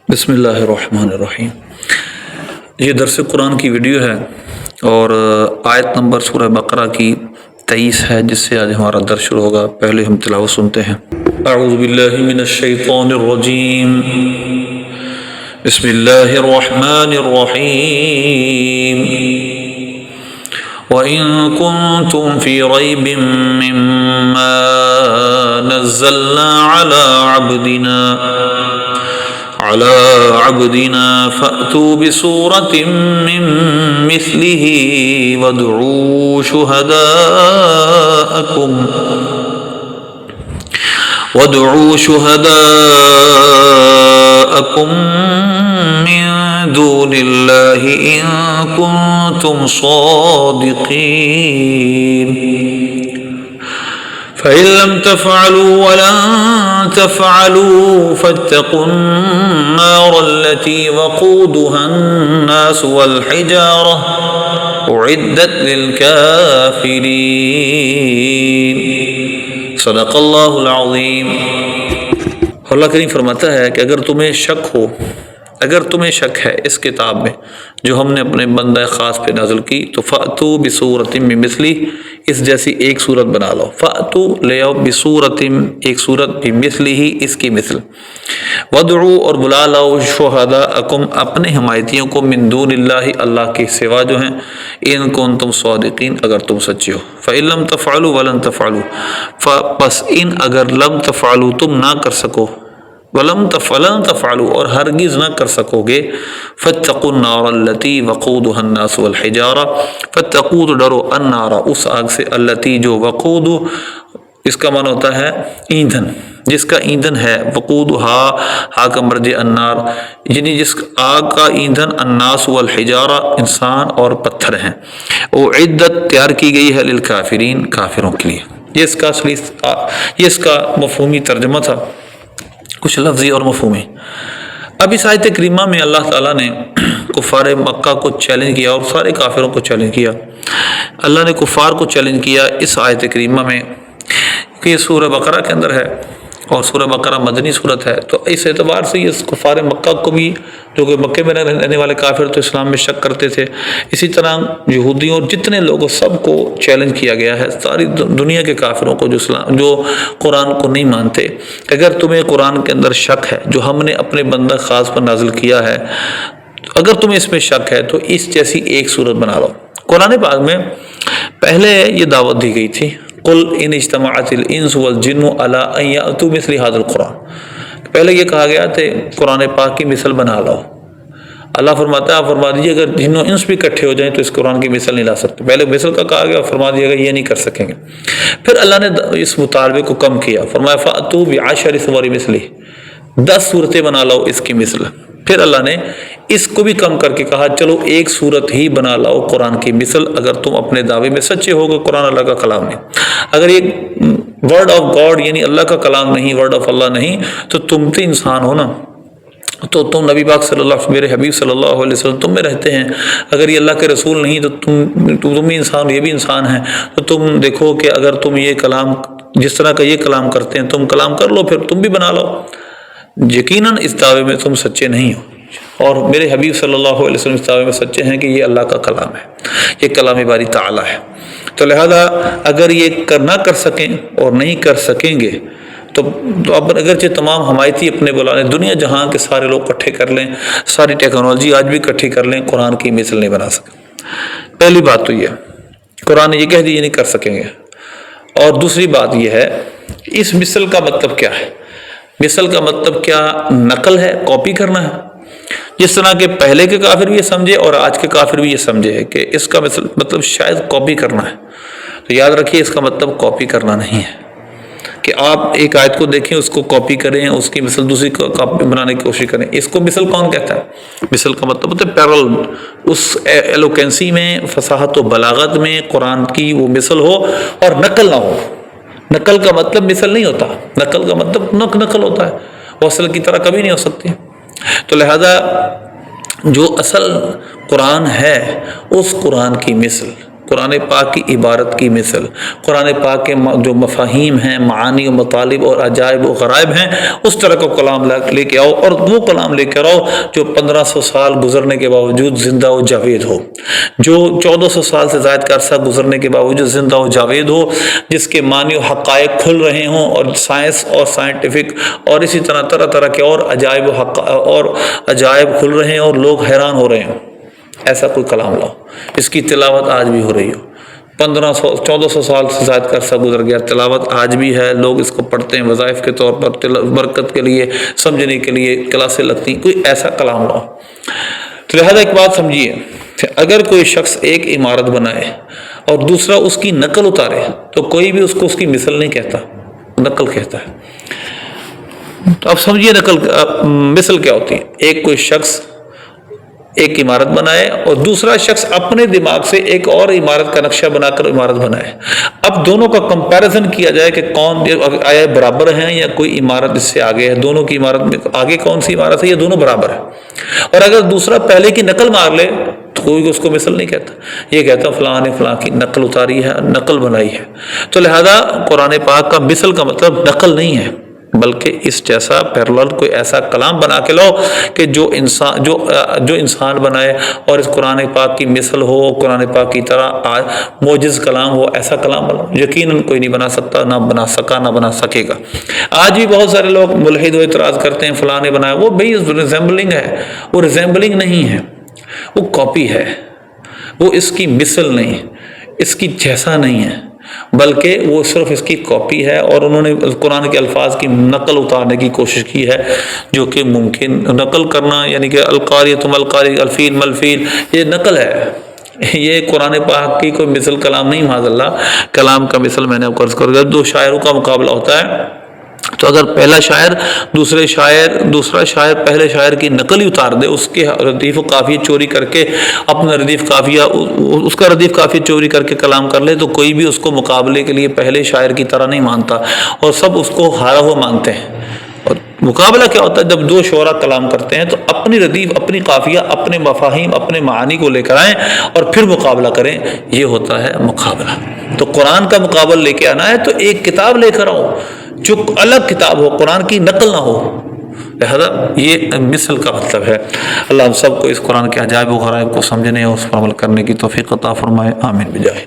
بسم اللہ الرحمن الرحیم۔ یہ درس قرآن کی ویڈیو ہے اور آیت نمبر سورہ بقرہ کی 23 ہے، جس سے آج ہمارا درس شروع ہوگا۔ پہلے ہم تلاوت سنتے ہیں۔ اعوذ باللہ من الشیطان الرجیم، بسم اللہ الرحمن الرحیم۔ وَإِن كُنتُمْ فِي رَيْبٍ مِّمَّا نَزَّلْنَا عَلَىٰ عَبْدِنَا فَأْتُوا بِسُورَةٍ مِّن مِّثْلِهِ وَادْعُوا شُهَدَاءَكُم مِّن دُونِ اللَّهِ إِن كُنتُمْ صَادِقِينَ فَإِن لَّمْ تَفْعَلُوا وَلَن تَفْعَلُوا فَاتَّقُوا النَّارَ الَّتِي وَقُودُهَا النَّاسُ وَالْحِجَارَةُ أُعِدَّتْ لِلْكَافِرِينَ۔ صدق اللہ العظیم۔ اللہ کریم فرماتا ہے کہ اگر تمہیں شک ہے اس کتاب میں جو ہم نے اپنے بندہ خاص پہ نازل کی، تو فَأْتُوا بِسُورَةٍ مِّن مِّثْلِهِ، اس جیسی ایک صورت بنا لو۔ فَأْتُوا لے آؤ، بِسُورَةٍ ایک صورت، بِمِثْلِهِ اس کی مثل، وَادْعُوا اور بلا لاؤ، شُهَدَاءَكُمْ اپنے حمایتیوں کو، مِن دُونِ اللَّهِ اللہ کے سوا جو ہیں، إِن كُنتُمْ صَادِقِينَ اگر تم سچے ہو۔ فَإِن لَّمْ تَفْعَلُوا وَلَن تَفْعَلُوا، پس ان اگر لم تفعلوا تم نہ کر سکو، ولن تفعلوا اور ہرگز نہ کر سکو گے، فاتقوا النار التي وقودها الناس والحجارہ، فاتقوا تو ڈرو، النار اس آگ سے، التي جو وقود اس کا معنی ہوتا ہے ایندھن، جس کا ایندھن ہے، وقودها ہا کا مرجع النار، یعنی جس آگ کا ایندھن، الناس والحجارہ انسان اور پتھر ہیں، اعدت تیار کی گئی ہے، للکافرین کافروں کے لیے۔ یہ اس کا مفہومی ترجمہ تھا، کچھ لفظی اور مفہومی۔ اب اس آیت کریمہ میں اللہ تعالیٰ نے کفار مکہ کو چیلنج کیا اور سارے کافروں کو چیلنج کیا۔ اللہ نے کفار کو چیلنج کیا اس آیت کریمہ میں کہ یہ سورہ بقرہ کے اندر ہے اور سورہ بقرہ مدنی صورت ہے، تو اس اعتبار سے یہ کفار مکہ کو بھی، جو کہ مکے میں رہنے والے کافر تو اسلام میں شک کرتے تھے، اسی طرح یہودیوں اور جتنے لوگوں سب کو چیلنج کیا گیا ہے، ساری دنیا کے کافروں کو جو قرآن کو نہیں مانتے۔ اگر تمہیں قرآن کے اندر شک ہے جو ہم نے اپنے بندہ خاص پر نازل کیا ہے، اگر تمہیں اس میں شک ہے تو اس جیسی ایک صورت بنا لو۔ قرآن پاک میں پہلے یہ دعوت دی گئی تھی، قل ان اجتمعت الانس والجن علی ان یأتوا مثل هذا القرآن، پہلے یہ کہا گیا تھے قرآن پاک کی مثل بنا لاؤ۔ اللہ فرماتا ہے، آپ فرما دیجیے اگر جن و انس بھی اکٹھے ہو جائیں تو اس قرآن کی مثل نہیں لا سکتے۔ پہلے مثل کا کہا گیا، فرما دیا گیا یہ نہیں کر سکیں گے۔ پھر اللہ نے اس مطالبے کو کم کیا، فرمایا فأتوا بعشر سور مثلہ، 10 صورتیں بنا لاؤ اس کی مثل۔ پھر اللہ نے اس کو بھی کم کر کے کہا چلو ایک صورت ہی بنا لاؤ قرآن کی مثل، اگر تم اپنے دعوے میں سچے ہوگے قرآن اللہ کا کلام نہیں۔ اگر یہ ورڈ آف گاڈ یعنی اللہ کا کلام نہیں، ورڈ آف اللہ نہیں، تو تم تو انسان ہو نا، تو تم نبی پاک صلی اللہ میرے حبیب صلی اللہ علیہ وسلم تم میں رہتے ہیں۔ اگر یہ اللہ کے رسول نہیں تو تم بھی انسان، یہ بھی انسان ہیں، تو تم دیکھو کہ اگر تم یہ کلام جس طرح کا یہ کلام کرتے ہیں تم کلام کر لو، پھر تم بھی بنا لو۔ یقیناً اس دعوے میں تم سچے نہیں ہو، اور میرے حبیب صلی اللہ علیہ وسلم اس دعوے میں سچے ہیں کہ یہ اللہ کا کلام ہے، یہ کلام باری تعالیٰ ہے۔ تو لہذا اگر یہ نہ کر سکیں اور نہیں کر سکیں گے تو اب اگرچہ تمام حمایتی اپنے بلا لیں، دنیا جہاں کے سارے لوگ اکٹھے کر لیں، ساری ٹیکنالوجی آج بھی اکٹھی کر لیں، قرآن کی مثل نہیں بنا سکیں۔ پہلی بات تو یہ قرآن نے یہ کہہ دی یہ نہیں کر سکیں گے، اور دوسری بات یہ ہے اس مثل کا مطلب کیا ہے؟ مثل کا مطلب کیا نقل ہے، کاپی کرنا ہے، جس طرح کہ پہلے کے کافر بھی یہ سمجھے اور آج کے کافر بھی یہ سمجھے کہ اس کا مطلب شاید کاپی کرنا ہے۔ تو یاد رکھیے اس کا مطلب کاپی کرنا نہیں ہے کہ آپ ایک آیت کو دیکھیں، اس کو کاپی کریں، اس کی مثل دوسری کاپی بنانے کی کوشش کریں۔ اس کو مثل کون کہتا ہے؟ مثل کا مطلب ہوتا ہے پیرل، اس ایلوکینسی میں، فصاحت و بلاغت میں قرآن کی وہ مثل ہو اور نقل نہ ہو۔ نقل کا مطلب مثل نہیں ہوتا، نقل کا مطلب نقل ہوتا ہے، وہ اصل کی طرح کبھی نہیں ہو سکتی۔ تو لہذا جو اصل قرآن ہے اس قرآن کی مثل قرآن پاک کی عبارت کی مثل، قرآن پاک کے جو مفاہیم ہیں، معانی و مطالب اور عجائب و غرائب ہیں، اس طرح کا کلام لے کے آؤ، اور وہ کلام لے کر آؤ جو 1500 سال گزرنے کے باوجود زندہ و جاوید ہو، جو 1400 سال سے زائد کا عرصہ گزرنے کے باوجود زندہ و جاوید ہو، جس کے معنی و حقائق کھل رہے ہوں، اور سائنس اور سائنٹیفک اور اسی طرح طرح طرح کے اور عجائب کھل رہے ہیں اور لوگ حیران ہو رہے ہیں۔ ایسا کوئی کلام لاؤ، اس کی تلاوت آج بھی ہو رہی ہو، 1400 سال سے زائد کا عرصہ گزر گیا، تلاوت آج بھی ہے، لوگ اس کو پڑھتے ہیں وظائف کے طور پر، برکت کے لیے، سمجھنے کے لیے کلاسیں لگتی ہیں، کوئی ایسا کلام لاؤ۔ تو لہذا ایک بات سمجھیے کہ اگر کوئی شخص ایک عمارت بنائے اور دوسرا اس کی نقل اتارے تو کوئی بھی اس کو اس کی مثل نہیں کہتا، نقل کہتا ہے۔ تو اب سمجھیے مثل کیا ہوتی ہے۔ ایک کوئی شخص ایک عمارت بنائے اور دوسرا شخص اپنے دماغ سے ایک اور عمارت کا نقشہ بنا کر عمارت بنائے، اب دونوں کا کمپیریزن کیا جائے کہ کون آیا برابر ہیں یا کوئی عمارت اس سے آگے ہے، دونوں کی عمارت میں آگے کون سی عمارت ہے، یہ دونوں برابر ہے۔ اور اگر دوسرا پہلے کی نقل مار لے تو کوئی اس کو مثل نہیں کہتا، یہ کہتا فلاں نے فلاں کی نقل اتاری ہے، نقل بنائی ہے۔ تو لہذا قرآن پاک کا مثل کا مطلب نقل نہیں ہے، بلکہ اس جیسا پیرلل کوئی ایسا کلام بنا کے لاؤ کہ جو انسان بنائے اور اس قرآن پاک کی مثل ہو، قرآن پاک کی طرح معجز کلام ہو، ایسا کلام بناؤ۔ یقیناً کوئی نہیں بنا سکتا، نہ بنا سکا، نہ بنا سکے گا۔ آج بھی بہت سارے لوگ ملحد و اعتراض کرتے ہیں فلاں نے بنایا، وہ بھئی ریزمبلنگ ہے، وہ ریزمبلنگ نہیں ہے، وہ کاپی ہے، وہ اس کی مثل نہیں، اس کی جیسا نہیں ہے، بلکہ وہ صرف اس کی کاپی ہے، اور انہوں نے قرآن کے الفاظ کی نقل اتارنے کی کوشش کی ہے، جو کہ ممکن نقل کرنا، یعنی کہ القاریۃ ما القاریۃ الفیل ما الفیل، یہ نقل ہے، یہ قرآن پاک کی کوئی مثل کلام نہیں۔ معاذ اللہ، کلام کا مثل میں نے آپ کو عرض کر دیا، دو شاعروں کا مقابلہ ہوتا ہے تو اگر پہلا شاعر دوسرا شاعر پہلے شاعر کی نقل ہی اتار دے، اس کے ردیف و قافیہ چوری کر کے اپنا اس کا ردیف قافیہ چوری کر کے کلام کر لے، تو کوئی بھی اس کو مقابلے کے لیے پہلے شاعر کی طرح نہیں مانتا، اور سب اس کو ہارا ہوا مانتے ہیں۔ اور مقابلہ کیا ہوتا ہے؟ جب دو شعراء کلام کرتے ہیں تو اپنی ردیف، اپنی قافیہ، اپنے مفاہیم، اپنے معانی کو لے کر آئیں اور پھر مقابلہ کریں، یہ ہوتا ہے مقابلہ۔ تو قرآن کا مقابلہ لے کے آنا ہے تو ایک کتاب لے کر آؤ جو الگ کتاب ہو، قرآن کی نقل نہ ہو۔ لہذا یہ مثل کا مطلب ہے۔ اللہ ہم سب کو اس قرآن کے عجائب و غرائب کو سمجھنے اور اس پر عمل کرنے کی توفیق عطا فرمائے، آمین بجاہ۔